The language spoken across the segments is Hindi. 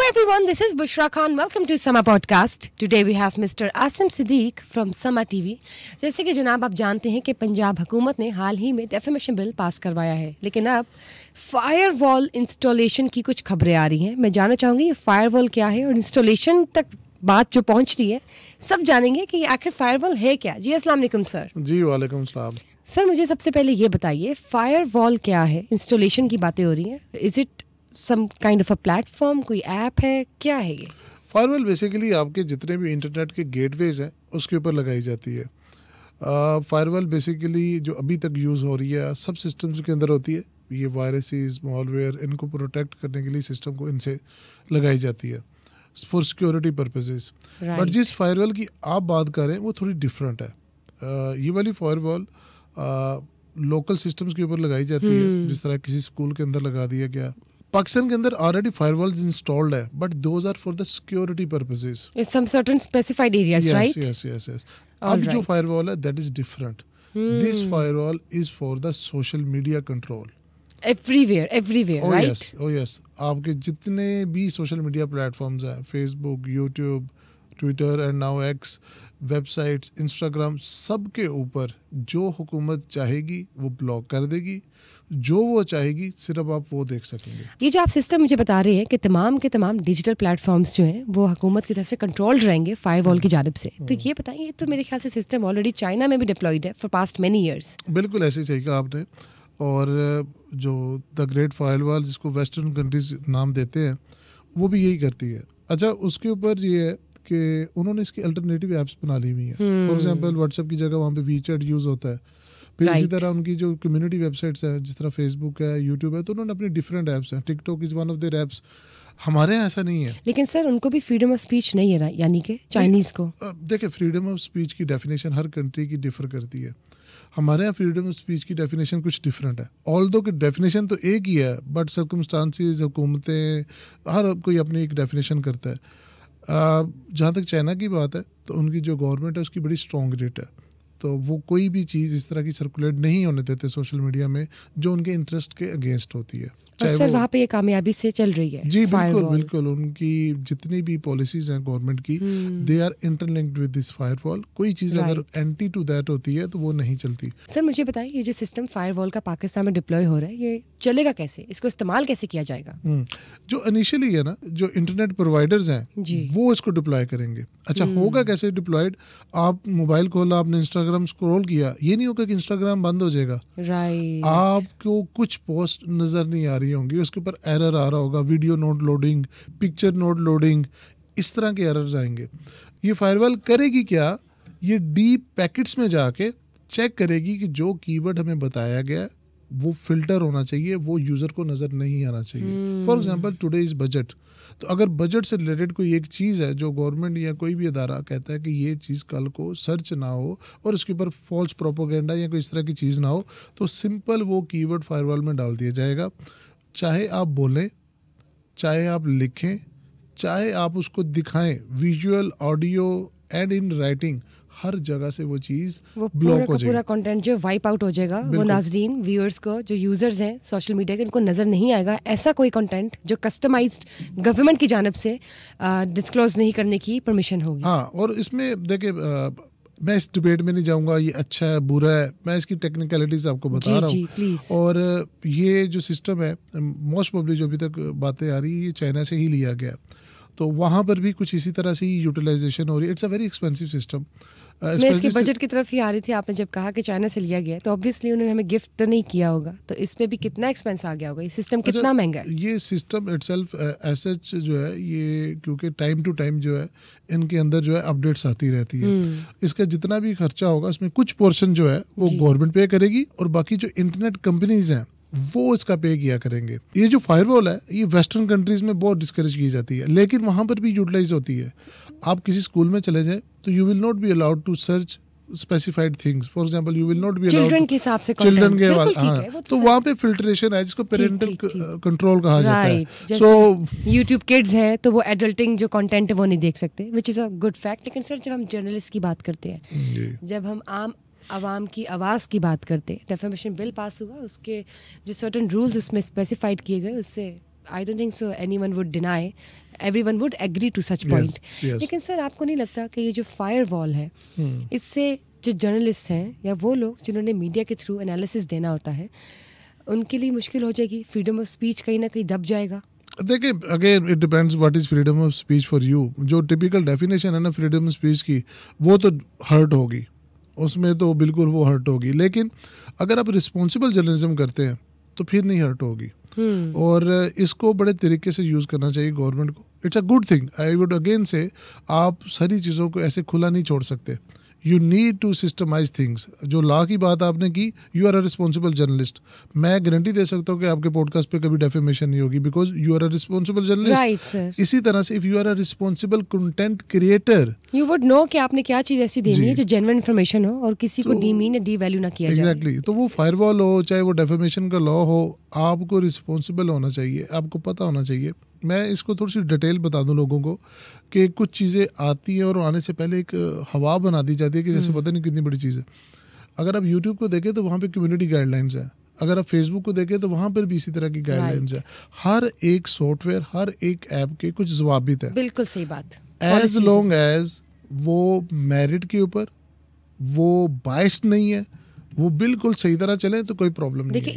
everyone, this is Bushra Khan. Welcome to Sama Podcast. Today we have Mr. Asim Siddique from Sama TV. जैसे कि जनाब आप जानते हैं कि पंजाब हुकूमत ने हाल ही में डेफेमेशन बिल पास करवाया है, लेकिन अब फायरवॉल इंस्टॉलेशन की कुछ खबरें आ रही हैं. मैं जानना चाहूँगी ये फायरवॉल क्या है और इंस्टॉलेशन तक बात जो पहुँच रही है, सब जानेंगे कि आखिर फायरवॉल है क्या. जी अस्सलाम वालेकुम सर. जी वालेकुम सलाम. सर मुझे सबसे पहले ये बताइए फायरवॉल क्या है. इंस्टॉलेशन की बातें हो रही हैं. Is it some kind of a platform, कोई ऐप है, क्या है ये? फायरवॉल बेसिकली आपके जितने भी इंटरनेट के गेटवेज हैं उसके ऊपर लगाई जाती है. फायरवॉल बेसिकली जो अभी तक यूज़ हो रही है सब सिस्टम्स के अंदर होती है. ये वायरसेस, मॉलवेयर, इनको प्रोटेक्ट करने के लिए सिस्टम को इनसे लगाई जाती है फॉर सिक्योरिटी पर्पसेस. बट जिस फायरवॉल की आप बात कर रहे हैं वो थोड़ी डिफरेंट है. ये वाली फायरवॉल लोकल सिस्टम्स के ऊपर लगाई जाती है, जिस तरह किसी स्कूल के अंदर लगा दिया गया. पाकिस्तान के अंदर ऑलरेडी फायरवॉल्स इंस्टॉल्ड है, but those are for the security purposes. It's some certain specified areas, right? Yes. अब जो फायरवॉल है that is different. This firewall is for the social media control. Everywhere, right? Oh yes. आपके जितने भी सोशल मीडिया प्लेटफॉर्म्स हैं, Facebook, YouTube, Twitter and now x, websites, Instagram, सब के ऊपर जो हुकूमत चाहेगी वो ब्लॉक कर देगी, जो वो चाहेगी सिर्फ आप वो देख सकेंगे. ये जो आप सिस्टम मुझे बता रहे हैं कि तमाम के तमाम डिजिटल प्लेटफॉर्म्स जो हैं वो हुकूमत की तरफ से कंट्रोल रहेंगे फायरवॉल की जानिब से, तो ये बताइए, ये तो मेरे ख्याल से सिस्टम ऑलरेडी चाइना में भी डिप्लॉयड है फॉर पास्ट मेनी ईयर्स. बिल्कुल ऐसे ही सही कहा आपने. और जो द ग्रेट फायरवॉल जिसको वेस्टर्न कंट्रीज नाम देते हैं वो भी यही करती है. अच्छा, उसके ऊपर ये है कि उन्होंने इसकी अल्टरनेटिव एप्स बना ली हुई हैं. फॉर एग्जांपल व्हाट्सएप की जगह वहाँ पे वीचैट यूज़ होता है. फिर इसी तरह उनकी जो कम्युनिटी वेबसाइट्स हैं, जिस तरह फेसबुक है, यूट्यूब है, तो उन्होंने अपनी डिफरेंट एप्स हैं. TikTok is one of their apps. हमारे यहाँ ऐसा नहीं है. लेकिन सर उनको भी फ्रीडम ऑफ स्पीच नहीं है ना, यानी कि चाइनीज़ को. देखिए, फ्रीडम ऑफ स्पीच की डेफिनेशन हर कंट्री की डिफर करती है. हमारे यहाँ फ्रीडम ऑफ स्पीच की डेफिनेशन कुछ डिफरेंट है. ऑल्दो कि डेफिनेशन तो एक ही है, बट सर्कमस्टांसिस, हुकूमतें, हर कोई अपनी एक डेफिनेशन करता है. जहाँ तक चाइना की बात है तो उनकी जो गवर्नमेंट है उसकी बड़ी स्ट्रॉन्ग रेट है, तो वो कोई भी चीज़ इस तरह की सर्कुलेट नहीं होने देते सोशल मीडिया में जो उनके इंटरेस्ट के अगेंस्ट होती है. और सर वहाँ पे ये कामयाबी से चल रही है. जी बिल्कुल. उनकी जितनी भी पॉलिसीज हैं गवर्नमेंट की, they are interlinked with this firewall. कोई चीज़ अगर एंटी टू दैट होती है तो वो नहीं चलती. सर मुझे बताइए, ये जो सिस्टम फायरवॉल का पाकिस्तान में डिप्लॉय हो रहा है, ये चलेगा कैसे, इसको इस्तेमाल कैसे किया जाएगा? जो इनिशियली है ना, जो इंटरनेट प्रोवाइडर्स हैं वो इसको डिप्लॉय करेंगे. अच्छा, होगा कैसे डिप्लॉयड? आप मोबाइल खोला, आपने इंस्टाग्राम स्क्रॉल किया, ये नहीं होगा कि इंस्टाग्राम बंद हो जाएगा. राइट. आपको कुछ पोस्ट नजर नहीं आ रही होंगी, उसके ऊपर एरर आ रहा होगा, video note loading, picture note loading, इस तरह के एरर्स आएंगे. ये फायरवॉल करेगी क्या? ये डीप पैकेट्स में जाके चेक करेगी कि जो कीवर्ड हमें बताया गया वो फिल्टर होना चाहिए, वो यूज़र को नज़र नहीं आना चाहिए. For example today is budget. तो अगर बजट से रिलेटेड कोई एक चीज़ है जो गवर्नमेंट या कोई भी अदारा कहता है कि ये चीज़ कल को सर्च ना हो और उसके ऊपर फॉल्स प्रोपोगेंडा या कोई इस तरह की चीज़ ना हो, तो सिंपल वो कीवर्ड फायरवॉल में डाल दिया जाएगा. चाहे आप बोलें, चाहे आप लिखें, चाहे आप उसको दिखाएं, visual, audio and in writing, हर जगह से वो चीज़ ब्लॉक हो जाएगी. पूरा कंटेंट जो वाइप आउट हो जाएगा, वो नाजरीन, व्यूअर्स को, जो यूजर्स हैं सोशल मीडिया के, उनको नज़र नहीं आएगा. ऐसा कोई कंटेंट जो कस्टमाइज्ड गवर्नमेंट की जानिब से डिस्क्लोज नहीं करने की परमिशन होगी. हाँ, और इसमें देखिए, मैं इस डिबेट में नहीं जाऊंगा ये अच्छा है बुरा है, मैं इसकी टेक्निकलिटीज आपको बता रहा हूँ. और ये जो सिस्टम है, मोस्ट प्रोबेबली जो अभी तक बातें आ रही है, ये चाइना से ही लिया गया, तो वहाँ पर भी कुछ इसी तरह से ही यूटिलाइजेशन हो रही है. It's a very expensive system. मैं इसके बजट की तरफ ही आ रही थी. आपने जब कहा कि चाइना से लिया गया तो ऑब्वियसली उन्होंने हमें गिफ्ट तो नहीं किया होगा, तो इसमें भी कितना एक्सपेंस आ गया होगा. ये सिस्टम कितना महंगा है? ये सिस्टम इटसेल्फ एसएच जो है ये, क्योंकि टाइम टू टाइम जो है इनके अंदर जो है अपडेट्स आती रहती है. इसका जितना भी खर्चा होगा उसमें कुछ पोर्शन जो है वो गवर्नमेंट पे करेगी और बाकी जो इंटरनेट कंपनीज हैं वो इसका पे किया करेंगे. ये जो फायरवॉल है ये वेस्टर्न कंट्रीज में बहुत डिस्करेज की जाती है, लेकिन वहाँ पर भी यूटिलाइज होती है. आप किसी स्कूल में चले जाए तो you will not be allowed to search specified things. For example you will not be allowed children के हिसाब से चिल्ड्रन के बाद. हाँ, तो वहाँ पे फिल्ट्रेशन है जिसको पेरेंटल कंट्रोल कहा जाता है. सो यूट्यूब किड्स है तो वो एडल्टिंग जो कंटेंट है वो नहीं देख सकते, which is a good fact. लेकिन सर जब हम जर्नलिस्ट की बात करते हैं, जब हम आम आवाम की आवाज़ की बात करते हैं, डेफेमेशन बिल पास हुआ, उसके जो सर्टेन रूल्स उसमें स्पेसिफाइड किए गए, उससे I don't think so anyone would deny everyone would agree to such point. लेकिन सर आपको नहीं लगता कि ये जो फायर वॉल है इससे जो जर्नलिस्ट हैं या वो लोग जिन्होंने मीडिया के थ्रू एनालिसिस देना होता है उनके लिए मुश्किल हो जाएगी, फ्रीडम ऑफ स्पीच कहीं ना कहीं दब जाएगा? देखिए, again it depends what is freedom of speech for you. जो टिपिकल डेफिनेशन है ना फ्रीडम ऑफ स्पीच की, वो तो हर्ट होगी, उसमें तो बिल्कुल वो हर्ट होगी. लेकिन अगर आप रिस्पॉन्सिबल जर्नलिज्म करते हैं तो फिर नहीं हर्ट होगी. और इसको बड़े तरीके से यूज़ करना चाहिए गवर्नमेंट को. It's a good thing. I would again से आप सारी चीज़ों को ऐसे खुला नहीं छोड़ सकते. You need to systemize things. जो लॉ की बात आपने की, you are a responsible journalist. मैं गारंटी दे सकता हूँ कि आपके पॉडकास्ट पे कभी डेफेमेशन नहीं होगी, because you are a responsible journalist. इसी तरह से if you are a responsible content creator, you would know कि आपने क्या चीज़ ऐसी देनी है जो जेन्युइन इन्फॉर्मेशन हो और किसी को डीमीन या डीवैल्यू ना किया जाए. एग्जैक्टली. तो वो फायरवॉल हो चाहे वो डेफेमेशन का लॉ हो, आपको रिस्पॉन्सिबल होना चाहिए, आपको पता होना चाहिए. मैं इसको थोड़ी सी डिटेल बता दूं लोगों को कि कुछ चीज़ें आती हैं और आने से पहले एक हवा बना दी जाती है कि जैसे पता नहीं कितनी बड़ी चीज़ है. अगर आप यूट्यूब को देखें तो वहाँ पे कम्युनिटी गाइडलाइंस है. अगर आप फेसबुक को देखें तो वहाँ पर भी इसी तरह की गाइडलाइंस है. हर एक सॉफ्टवेयर, हर एक ऐप के कुछ ज़वाबित है. बिल्कुल सही बात. एज लॉन्ग एज वो मेरिट के ऊपर वो बाइस्ड नहीं है, वो बिल्कुल सही तरह चले तो कोई प्रॉब्लम नहीं. देखिए,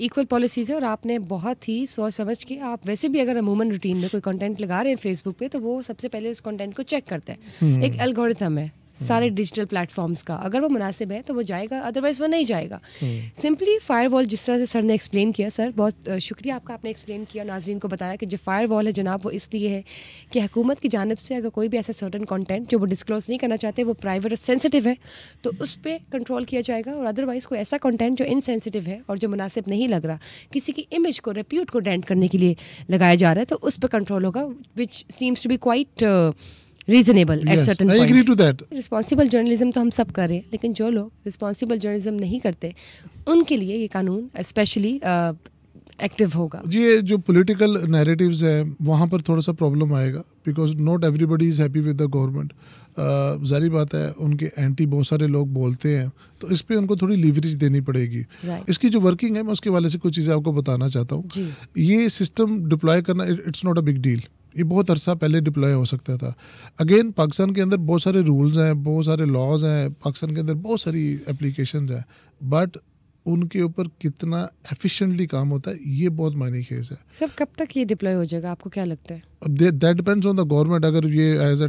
इक्वल पॉलिसीज है और आपने बहुत ही सोच समझ के, आप वैसे भी अगर अमूमन रूटीन में कोई कंटेंट लगा रहे हैं फेसबुक पे तो वो सबसे पहले उस कंटेंट को चेक करते हैं. एक एल्गोरिथम है सारे डिजिटल प्लेटफॉर्म्स का, अगर वो मुनासिब है तो वो जाएगा, अदरवाइज वो नहीं जाएगा. सिंपली फायरवॉल जिस तरह से सर ने एक्सप्लेन किया, सर बहुत शुक्रिया आपका, आपने एक्सप्लेन किया, नाजरीन को बताया कि जो फायरवॉल है जनाब वो इसलिए है कि हुकूमत की जानिब से अगर कोई भी ऐसा सर्टन कंटेंट जो वो डिस्क्लोज नहीं करना चाहते, वो प्राइवेट और सेंसिटिव है, तो उस पर कंट्रोल किया जाएगा. और अदरवाइज कोई ऐसा कंटेंट जो इनसेंसिटिव है और जो मुनासिब नहीं लग रहा, किसी की इमेज को, रेप्यूट को डेंट करने के लिए लगाया जा रहा है, तो उस पर कंट्रोल होगा, which seems to be quite reasonable at certain point. I agree to that. Responsible journalism तो हम सब कर रहे हैं, लेकिन जो लोग रिस्पॉन्सिबल जर्नलिज्म नहीं करते उनके लिए ये कानून स्पेशली एक्टिव होगा. ये जो पॉलिटिकल नैरेटिव्स है वहाँ पर थोड़ा सा प्रॉब्लम आएगा, because not everybody is happy with the government. जारी बात है, उनके एंटी बहुत सारे लोग बोलते हैं, तो इस पे उनको थोड़ी लीवरेज देनी पड़ेगी. इसकी जो वर्किंग है, मैं उसके वाले से कुछ चीज़ें आपको बताना चाहता हूँ. ये सिस्टम डिप्लॉय करना, it's not a big deal. ये बहुत अरसा पहले डिप्लॉय हो सकता था. अगेन, पाकिस्तान के अंदर बहुत सारे रूल्स हैं, बहुत सारे लॉज हैं, पाकिस्तान के अंदर बहुत सारी एप्लीकेशंस हैं, बट उनके ऊपर कितना एफिशिएंटली काम होता है ये बहुत मायने खेज है. सब कब तक ये डिप्लॉय हो जाएगा, आपको क्या लगता है? अब that depends on the government. अगर ये एज अ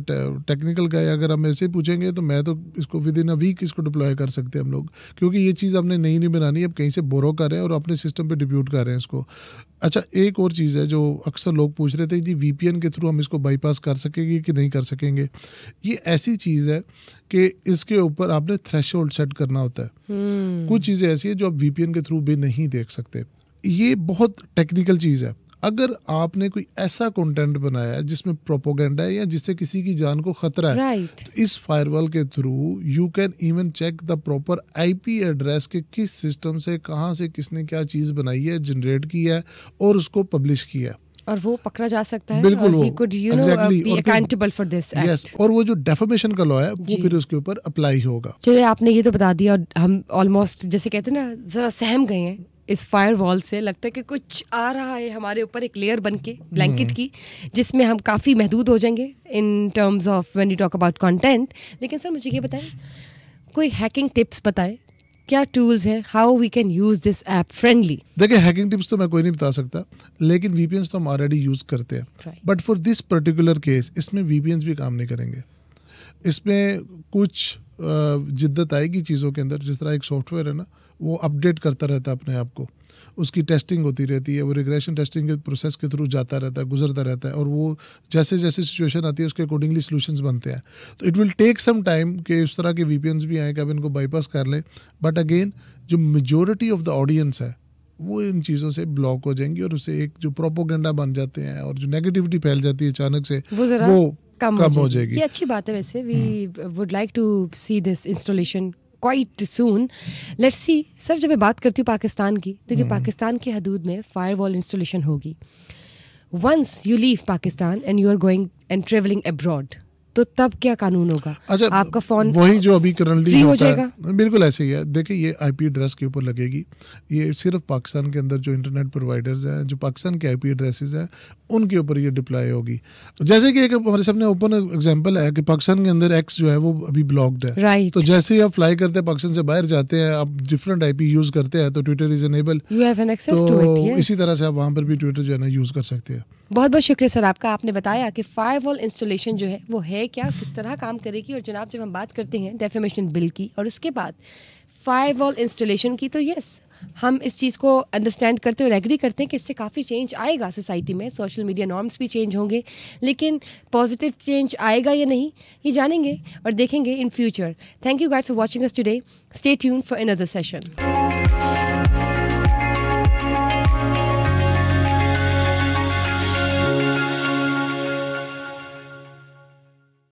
टेक्निकल गाय अगर हम ऐसे पूछेंगे तो मैं तो इसको विद इन अ वीक इसको डिप्लॉय कर सकते हैं हम लोग, क्योंकि ये चीज़ हमने नई नहीं बनानी, अब कहीं से बोरो कर रहे हैं और अपने सिस्टम पे डिप्यूट कर रहे हैं इसको. अच्छा, एक और चीज़ है जो अक्सर लोग पूछ रहे थे जी, VPN के थ्रू हम इसको बाईपास कर सकेंगे कि नहीं कर सकेंगे. ये ऐसी चीज़ है कि इसके ऊपर आपने थ्रेशोल्ड सेट करना होता है. कुछ चीज़ें ऐसी है जो आप VPN के थ्रू भी नहीं देख सकते. ये बहुत टेक्निकल चीज़ है. अगर आपने कोई ऐसा कंटेंट बनाया है जिसमें प्रोपोगेंडा है या जिससे किसी की जान को खतरा है, तो इस फायरवॉल के through you can even check the proper IP address के किस सिस्टम से, कहाँ से, किसने क्या चीज़ बनाई है, जनरेट की है और उसको पब्लिश किया है, और वो पकड़ा जा सकता है. बिल्कुल वो exactly, be accountable for this act. Yes, और वो जो डेफेमेशन का लॉ है वो फिर उसके ऊपर अप्लाई होगा. चलिए, आपने ये तो बता दिया और हम ऑलमोस्ट जैसे कहते हैं ना, जरा सहम गए हैं इस फायर वॉल से. लगता है कि कुछ आ रहा है हमारे ऊपर, एक लेयर बन के ब्लैंकेट की, जिसमें हम काफ़ी महदूद हो जाएंगे in terms of when you talk about content. लेकिन सर मुझे ये बताएं, कोई हैकिंग टिप्स बताएं, क्या टूल्स हैं, how we can use this app friendly? देखिए, हैकिंग टिप्स तो मैं कोई नहीं बता सकता, लेकिन VPNs तो हम ऑलरेडी यूज़ करते हैं. But for this particular case इसमें VPNs भी काम नहीं करेंगे. इसमें कुछ जिद्दत आएगी चीज़ों के अंदर. जिस तरह एक सॉफ्टवेयर है ना, वो अपडेट करता रहता है अपने आप को, उसकी टेस्टिंग होती रहती है, वो रिग्रेशन टेस्टिंग के प्रोसेस के थ्रू जाता रहता है, गुजरता रहता है, और वो जैसे जैसे सिचुएशन आती है उसके अकॉर्डिंगली सॉल्यूशंस बनते हैं. तो it will take some time कि उस तरह के VPNs भी आए कि अब इनको बाईपास कर लें. बट अगेन, जो मेजॉरिटी ऑफ द ऑडियंस है वो इन चीज़ों से ब्लॉक हो जाएंगी और उससे एक जो प्रोपोगेंडा बन जाते हैं और जो नेगेटिविटी फैल जाती है अचानक से, वो कम हो जाएगी. ये अच्छी बात है. वैसे we would like to see this installation quite soon. Let's see. Sir, जब मैं बात करती हूँ पाकिस्तान की, तो कि पाकिस्तान की हदूद में फायरवॉल इंस्टॉलेशन होगी. Once you leave Pakistan and you are going and travelling abroad, तो तब क्या कानून होगा? अच्छा, आपका फोन वही जो अभी करंटली फ्री हो होता जाएगा? है, बिल्कुल ऐसे ही है। देखिए, ये आईपी एड्रेस के ऊपर लगेगी। ये सिर्फ पाकिस्तान के अंदर जो इंटरनेट प्रोवाइडर्स हैं, जो पाकिस्तान के आईपी एड्रेसेस हैं, उनके ऊपर ये डिप्लॉय होगी। जैसे कि एक हमारे सामने ओपन एग्जांपल है कि पाकिस्तान के अंदर एक्स जो है वो अभी ब्लॉक्ड है। राइट। तो जैसे ही आप फ्लाई करते हैं, पाकिस्तान से बाहर जाते हैं, आप डिफरेंट आईपी यूज करते हैं, तो Twitter is enable. You have an access to it. तो इसी तरह से आप वहाँ पर भी ट्विटर जो है ना यूज कर सकते हैं। बहुत बहुत शुक्रिया सर आपका। आपने बताया कि फायरवॉल इंस्टॉलेशन जो है वो है क्या, किस तरह काम करेगी। और जनाब, जब हम बात करते हैं डेफेमेशन बिल की और उसके बाद फायरवॉल इंस्टॉलेशन की, तो यस, हम इस चीज़ को अंडरस्टैंड करते और एग्री करते हैं कि इससे काफ़ी चेंज आएगा सोसाइटी में, सोशल मीडिया नॉर्म्स भी चेंज होंगे। लेकिन पॉजिटिव चेंज आएगा या नहीं, ये जानेंगे और देखेंगे in future. Thank you guys for watching us today. Stay tuned for another session.